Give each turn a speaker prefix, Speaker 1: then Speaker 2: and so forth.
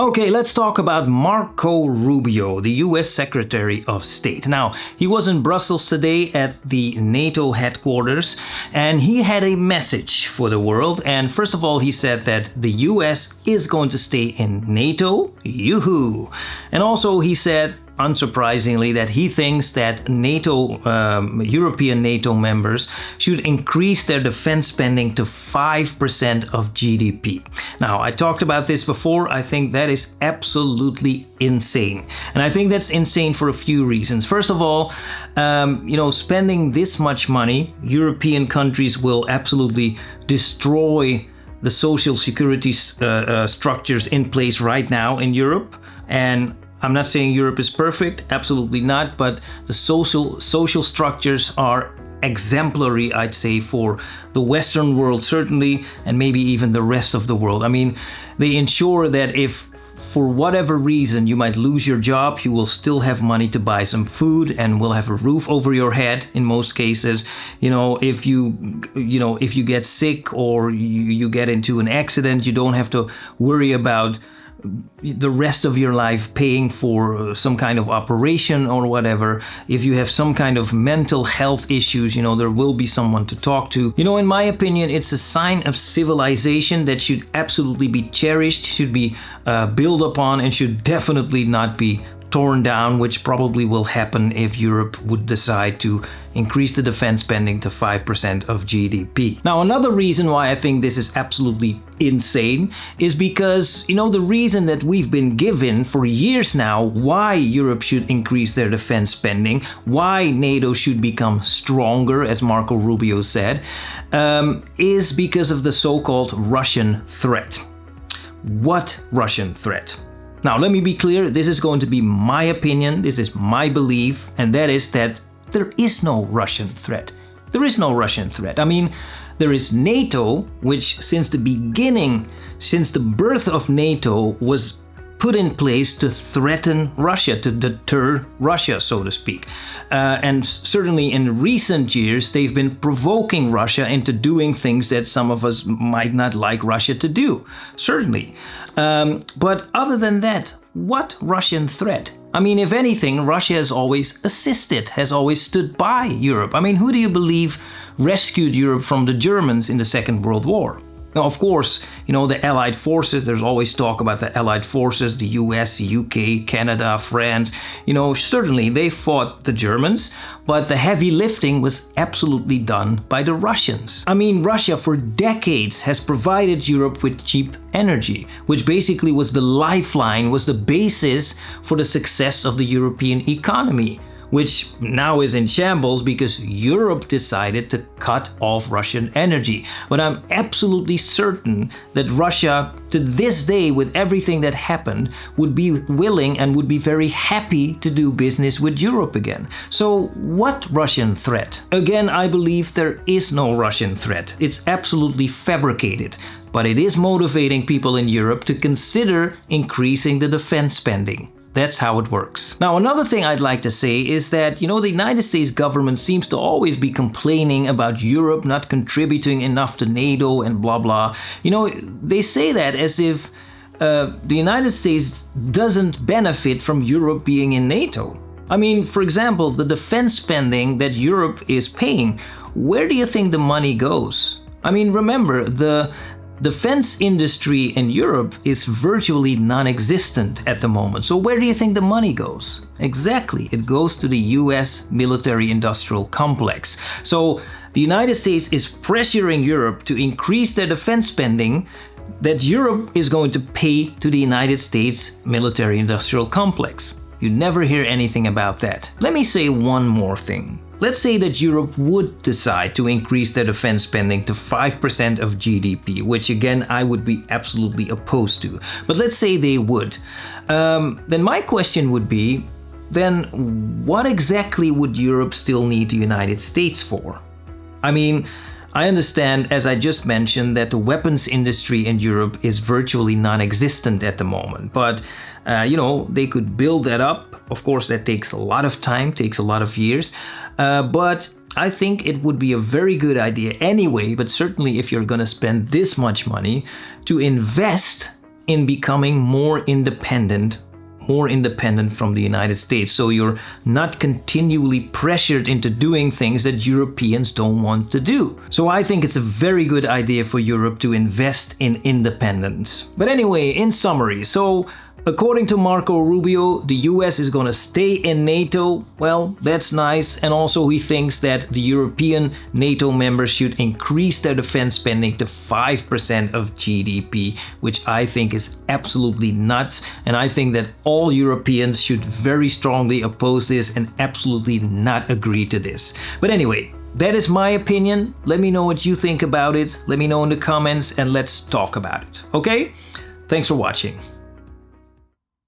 Speaker 1: Okay, let's talk about Marco Rubio, the US Secretary of State. Now, he was in Brussels today at the NATO headquarters, and he had a message for the world. And first of all, he said that the US is going to stay in NATO. Yoo-hoo! And also he said, unsurprisingly, that he thinks that European NATO members should increase their defense spending to 5% of GDP. Now, I talked about this before. I think that is absolutely insane. And I think that's insane for a few reasons. First of all, spending this much money, European countries will absolutely destroy the social security structures in place right now in Europe. And I'm not saying Europe is perfect, absolutely not, but the social structures are exemplary, I'd say, for the Western world certainly, and maybe even the rest of the world. I mean, they ensure that if for whatever reason you might lose your job, you will still have money to buy some food and will have a roof over your head in most cases. If you get sick or you get into an accident, you don't have to worry about the rest of your life paying for some kind of operation or whatever. If you have some kind of mental health issues, there will be someone to talk to. In my opinion, it's a sign of civilization that should absolutely be cherished, should be built upon, and should definitely not be torn down, which probably will happen if Europe would decide to increase the defense spending to 5% of GDP. Now, another reason why I think this is absolutely insane is because, the reason that we've been given for years now why Europe should increase their defense spending, why NATO should become stronger, as Marco Rubio said, is because of the so-called Russian threat. What Russian threat? Now, let me be clear, this is going to be my opinion, this is my belief, and that is that there is no Russian threat. There is no Russian threat. I mean, there is NATO, which since the beginning, since the birth of NATO, was put in place to threaten Russia, to deter Russia, so to speak. And certainly in recent years, they've been provoking Russia into doing things that some of us might not like Russia to do, certainly. But other than that, what Russian threat? I mean, if anything, Russia has always assisted, has always stood by Europe. I mean, who do you believe rescued Europe from the Germans in the Second World War? Now, of course, the Allied forces, there's always talk about the Allied forces, the US, UK, Canada, France. Certainly they fought the Germans, but the heavy lifting was absolutely done by the Russians. I mean, Russia for decades has provided Europe with cheap energy, which basically was the lifeline, was the basis for the success of the European economy, which now is in shambles because Europe decided to cut off Russian energy. But I'm absolutely certain that Russia, to this day, with everything that happened, would be willing and would be very happy to do business with Europe again. So what Russian threat? Again, I believe there is no Russian threat. It's absolutely fabricated. But it is motivating people in Europe to consider increasing the defense spending. That's how it works. Now, another thing I'd like to say is that, the United States government seems to always be complaining about Europe not contributing enough to NATO and blah, blah. They say that as if the United States doesn't benefit from Europe being in NATO. I mean, for example, the defense spending that Europe is paying, where do you think the money goes? I mean, remember, the defense industry in Europe is virtually non-existent at the moment. So where do you think the money goes? Exactly, it goes to the US military-industrial complex. So the United States is pressuring Europe to increase their defense spending that Europe is going to pay to the United States military-industrial complex. You never hear anything about that. Let me say one more thing. Let's say that Europe would decide to increase their defense spending to 5% of GDP, which again, I would be absolutely opposed to. But let's say they would. Then my question would be, then what exactly would Europe still need the United States for? I mean, I understand, as I just mentioned, that the weapons industry in Europe is virtually non-existent at the moment. But, they could build that up. Of course, that takes a lot of time, takes a lot of years. But I think it would be a very good idea anyway, but certainly if you're going to spend this much money, to invest in becoming more independent from the United States. So you're not continually pressured into doing things that Europeans don't want to do. So I think it's a very good idea for Europe to invest in independence. But anyway, in summary, so according to Marco Rubio, the US is going to stay in NATO. Well, that's nice. And also he thinks that the European NATO members should increase their defense spending to 5% of GDP, which I think is absolutely nuts. And I think that all Europeans should very strongly oppose this and absolutely not agree to this. But anyway, that is my opinion. Let me know what you think about it. Let me know in the comments and let's talk about it. Okay? Thanks for watching.